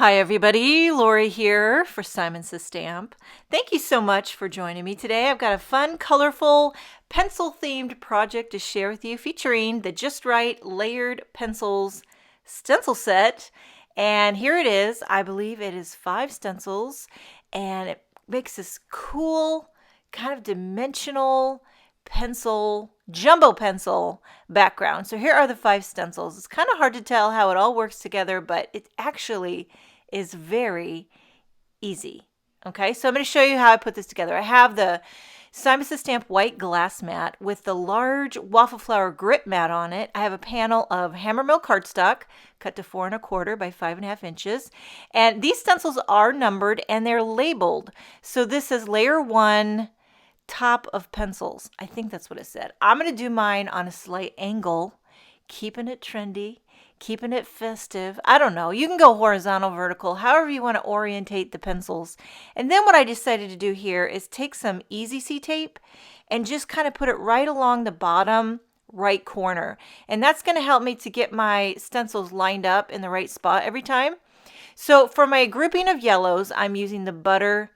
Hi everybody, Lori here for Simon Says Stamp. Thank you so much for joining me today. I've got a fun, colorful, pencil-themed project to share with you featuring the Just Right Layered Pencils stencil set. And here it is. I believe it is 5 stencils, and it makes this cool, kind of dimensional pencil, jumbo pencil background. So here are the 5 stencils. It's kind of hard to tell how it all works together, but it actually is very easy. Okay, so I'm going to show you how I put this together. I have the Simon Says Stamp white glass mat with the large Waffle Flower grip mat on it. I have a panel of Hammermill cardstock cut to 4 1/4 by 5 1/2 inches. And these stencils are numbered and they're labeled. So this is layer 1, top of pencils. I think that's what it said. I'm going to do mine on a slight angle, keeping it trendy, keeping it festive. I don't know. You can go horizontal, vertical, however you want to orientate the pencils. And then what I decided to do here is take some Easy C tape and just kind of put it right along the bottom right corner. And that's going to help me to get my stencils lined up in the right spot every time. So for my grouping of yellows, I'm using the Butter,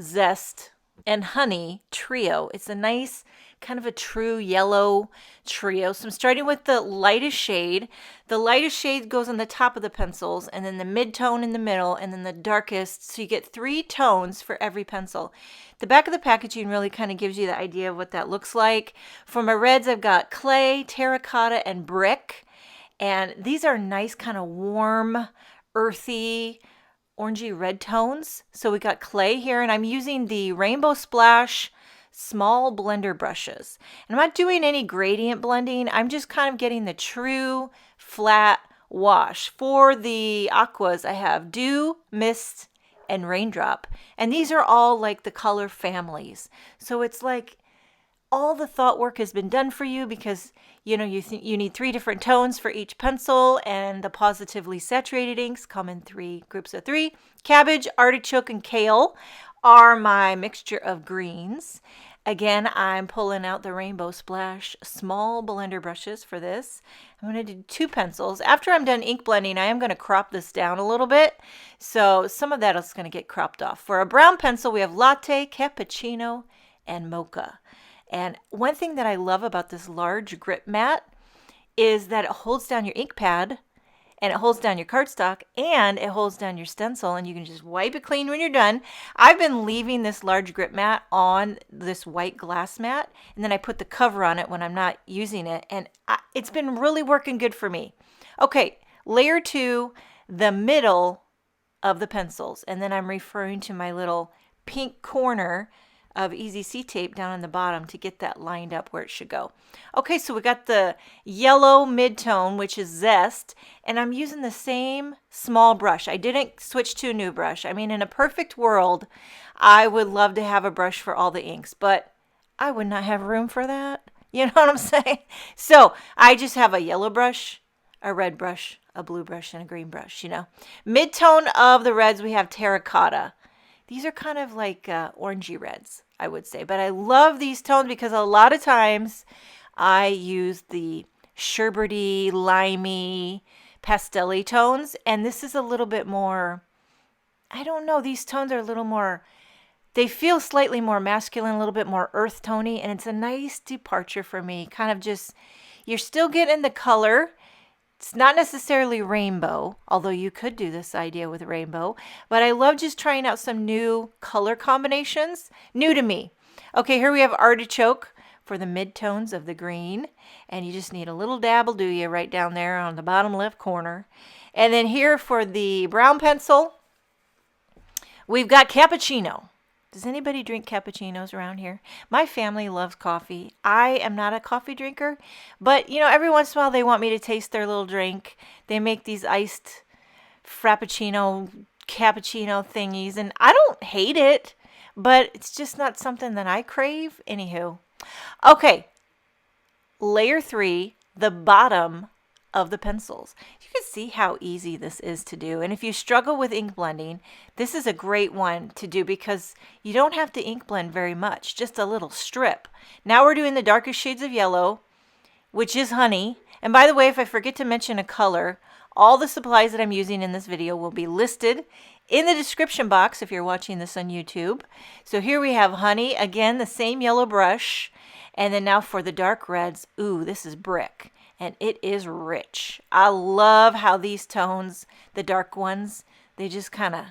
Zest, and Honey trio. It's a nice kind of a true yellow trio. So I'm starting with the lightest shade. The lightest shade goes on the top of the pencils, and then the mid-tone in the middle, and then the darkest. So you get 3 tones for every pencil. The back of the packaging really kind of gives you the idea of what that looks like. For my reds, I've got clay, terracotta, and brick. And these are nice kind of warm, earthy, orangey red tones. So we got clay here, and I'm using the Rainbow Splash small blender brushes. And I'm not doing any gradient blending. I'm just kind of getting the true flat wash. For the aquas, I have Dew, Mist, and Raindrop. And these are all like the color families. So it's like all the thought work has been done for you because you need 3 different tones for each pencil, and the Pawsitively saturated inks come in 3 groups of 3. Cabbage, artichoke, and kale are my mixture of greens. Again, I'm pulling out the Rainbow Splash small blender brushes for this. I'm going to do 2 pencils. After I'm done ink blending, I am going to crop this down a little bit. So some of that is going to get cropped off. For a brown pencil, we have latte, cappuccino, and mocha. And one thing that I love about this large grip mat is that it holds down your ink pad, and it holds down your cardstock, and it holds down your stencil, and you can just wipe it clean when you're done. I've been leaving this large grip mat on this white glass mat, and then I put the cover on it when I'm not using it, and it's been really working good for me. Okay, layer 2, the middle of the pencils, and then I'm referring to my little pink corner of Easy C tape down on the bottom to get that lined up where it should go. Okay, so we got the yellow mid-tone, which is Zest, and I'm using the same small brush. I didn't switch to a new brush. I mean, in a perfect world, I would love to have a brush for all the inks, but I would not have room for that. You know what I'm saying? So I just have a yellow brush, a red brush, a blue brush, and a green brush, Mid-tone of the reds, we have terracotta. These are kind of like orangey reds, I would say. But I love these tones because a lot of times I use the sherbety, limey, pastel-y tones. And this is a little bit more, I don't know, these tones are a little more, they feel slightly more masculine, a little bit more earth tony. And it's a nice departure for me. Kind of just, you're still getting the color. It's not necessarily rainbow, although you could do this idea with rainbow, but I love just trying out some new color combinations, new to me. Okay, here we have artichoke for the mid-tones of the green, and you just need a little dab will do you right down there on the bottom left corner. And then here for the brown pencil, we've got cappuccino. Does anybody drink cappuccinos around here? My family loves coffee. I am not a coffee drinker, but every once in a while they want me to taste their little drink. They make these iced frappuccino, cappuccino thingies, and I don't hate it, but it's just not something that I crave. Anywho. Okay, layer 3, the bottom of the pencils. You can see how easy this is to do. And if you struggle with ink blending, this is a great one to do because you don't have to ink blend very much, just a little strip. Now we're doing the darkest shades of yellow, which is honey. And by the way, if I forget to mention a color, All the supplies that I'm using in this video will be listed in the description box if you're watching this on YouTube. So here we have honey, again, the same yellow brush. And then now for the dark reds, ooh, this is brick. And it is rich. I love how these tones, the dark ones, they just kind of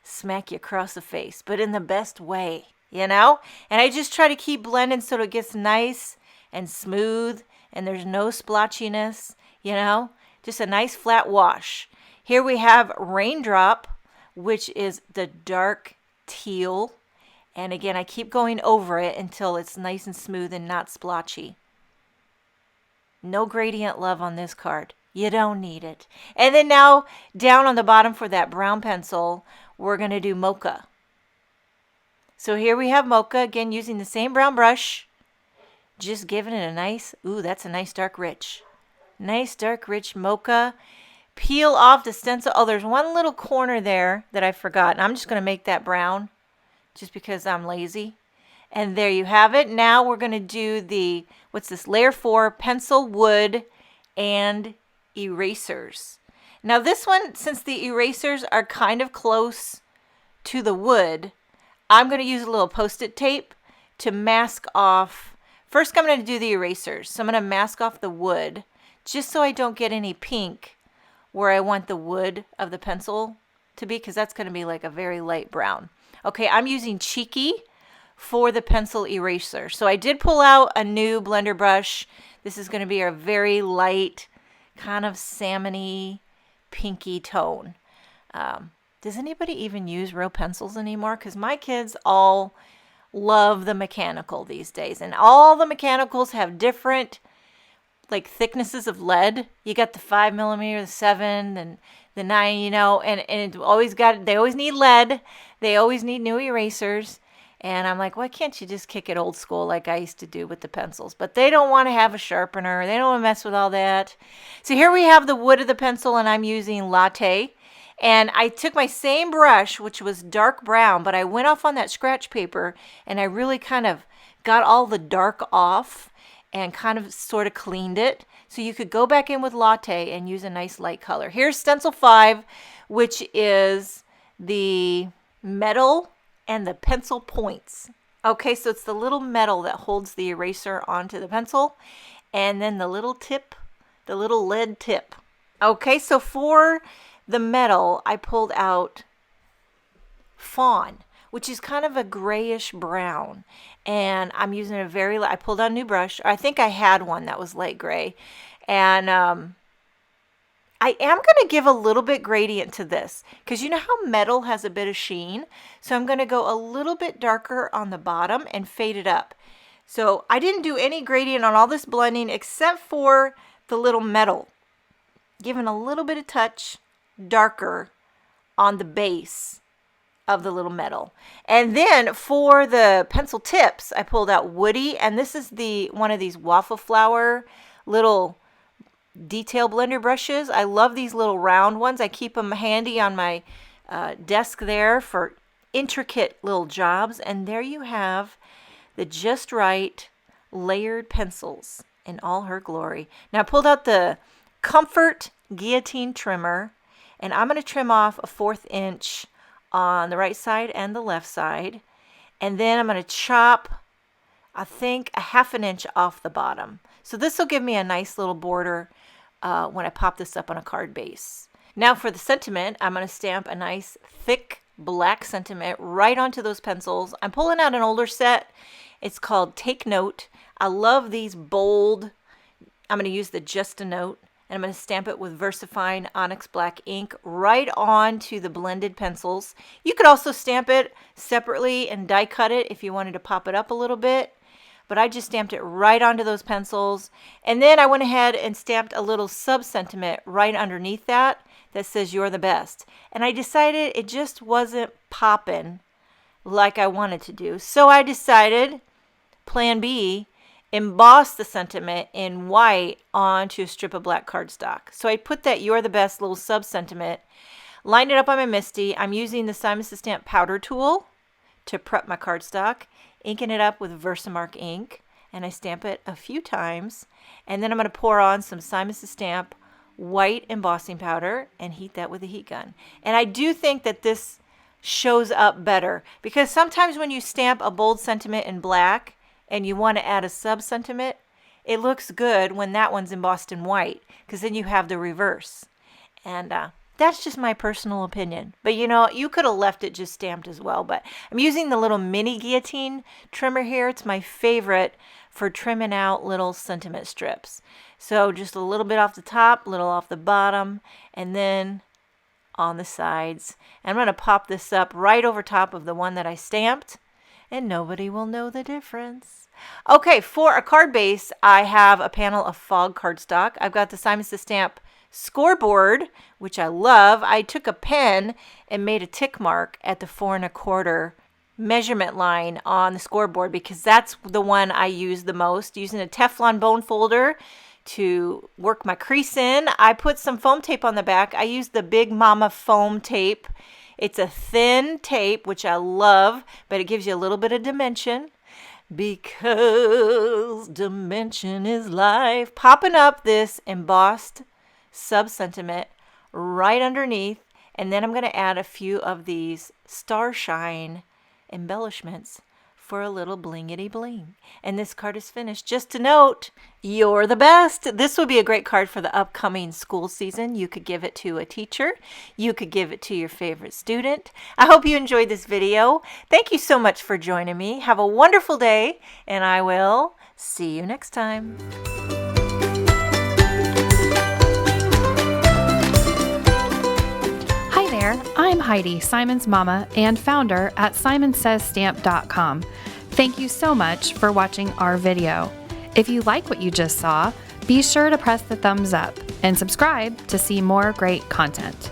smack you across the face, but in the best way, you know? And I just try to keep blending so it gets nice and smooth and there's no splotchiness, you know? Just a nice flat wash. Here we have Raindrop, which is the dark teal. And again, I keep going over it until it's nice and smooth and not splotchy. No gradient love on this card. You don't need it. And then now down on the bottom for that brown pencil, we're going to do Mocha. So here we have Mocha, again using the same brown brush. Just giving it a nice, ooh, that's a nice dark rich. Nice dark rich Mocha. Peel off the stencil. Oh, there's one little corner there that I forgot. And I'm just going to make that brown just because I'm lazy. And there you have it. Now we're going to do the, what's this, layer 4, pencil, wood, and erasers. Now this one, since the erasers are kind of close to the wood, I'm going to use a little Post-it tape to mask off. First I'm going to do the erasers. So I'm going to mask off the wood just so I don't get any pink where I want the wood of the pencil to be, because that's going to be like a very light brown. Okay, I'm using Cheeky for the pencil eraser. So I did pull out a new blender brush. This is going to be a very light, kind of salmon-y, pinky tone. Does anybody even use real pencils anymore? Because my kids all love the mechanical these days. And all the mechanicals have different like thicknesses of lead. You got the 5mm, the 7, and the 9, you know, and it always got, they always need lead. They always need new erasers. And I'm like, why can't you just kick it old school like I used to do with the pencils? But they don't want to have a sharpener. They don't want to mess with all that. So here we have the wood of the pencil, and I'm using Latte. And I took my same brush, which was dark brown, but I went off on that scratch paper, and I really kind of got all the dark off and kind of sort of cleaned it. So you could go back in with Latte and use a nice light color. Here's Stencil 5, which is the metal and the pencil points. Okay, so it's the little metal that holds the eraser onto the pencil, and then the little tip, the little lead tip. Okay, so for the metal, I pulled out Fawn, which is kind of a grayish brown, and I'm using a very, I pulled out a new brush. I think I had one that was light gray, and I am going to give a little bit gradient to this because you know how metal has a bit of sheen? So I'm going to go a little bit darker on the bottom and fade it up. So I didn't do any gradient on all this blending except for the little metal. Giving a little bit of touch darker on the base of the little metal. And then for the pencil tips, I pulled out Woody, and this is the one of these Waffle Flower little detail blender brushes. I love these little round ones. I keep them handy on my desk there for intricate little jobs. And there you have the Just Right layered pencils in all her glory. Now I pulled out the Comfort Guillotine Trimmer, and I'm going to trim off a 1/4 inch on the right side and the left side. And then I'm going to chop, I think, a 1/2 inch off the bottom. So this will give me a nice little border when I pop this up on a card base. Now for the sentiment, I'm going to stamp a nice thick black sentiment right onto those pencils. I'm pulling out an older set. It's called Take Note. I love these bold. I'm going to use the Just a Note, and I'm going to stamp it with VersaFine Onyx Black ink right onto the blended pencils. You could also stamp it separately and die cut it if you wanted to pop it up a little bit. But I just stamped it right onto those pencils. And then I went ahead and stamped a little sub-sentiment right underneath that says "You're the best." And I decided it just wasn't popping like I wanted to do. So I decided, plan B, emboss the sentiment in white onto a strip of black cardstock. So I put that "You're the best" little sub-sentiment, lined it up on my MISTI. I'm using the Simon Says Stamp powder tool to prep my cardstock, inking it up with Versamark ink, and I stamp it a few times, and then I'm going to pour on some Simon Says Stamp white embossing powder and heat that with a heat gun. And I do think that this shows up better, because sometimes when you stamp a bold sentiment in black and you want to add a sub sentiment, it looks good when that one's embossed in white, because then you have the reverse. And that's just my personal opinion. But you know, you could have left it just stamped as well. But I'm using the little mini guillotine trimmer here. It's my favorite for trimming out little sentiment strips. So just a little bit off the top, a little off the bottom, and then on the sides. And I'm going to pop this up right over top of the one that I stamped, and nobody will know the difference. Okay, for a card base, I have a panel of fog cardstock. I've got the Simon Says Stamp scoreboard, which I love. I took a pen and made a tick mark at the 4 1/4 measurement line on the scoreboard, because that's the one I use the most, using a Teflon bone folder to work my crease in. I put some foam tape on the back. I used the Big Mama foam tape. It's a thin tape, which I love, but it gives you a little bit of dimension, because dimension is life. Popping up this embossed sub sentiment right underneath, and then I'm going to add a few of these starshine embellishments for a little blingity bling. And this card is finished. Just a note, you're the best. This would be a great card for the upcoming school season. You could give it to a teacher. You could give it to your favorite student. I hope you enjoyed this video. Thank you so much for joining me. Have a wonderful day, and I will see you next time. I'm Heidi, Simon's mama and founder at simonsaysstamp.com. Thank you so much for watching our video. If you like what you just saw, be sure to press the thumbs up and subscribe to see more great content.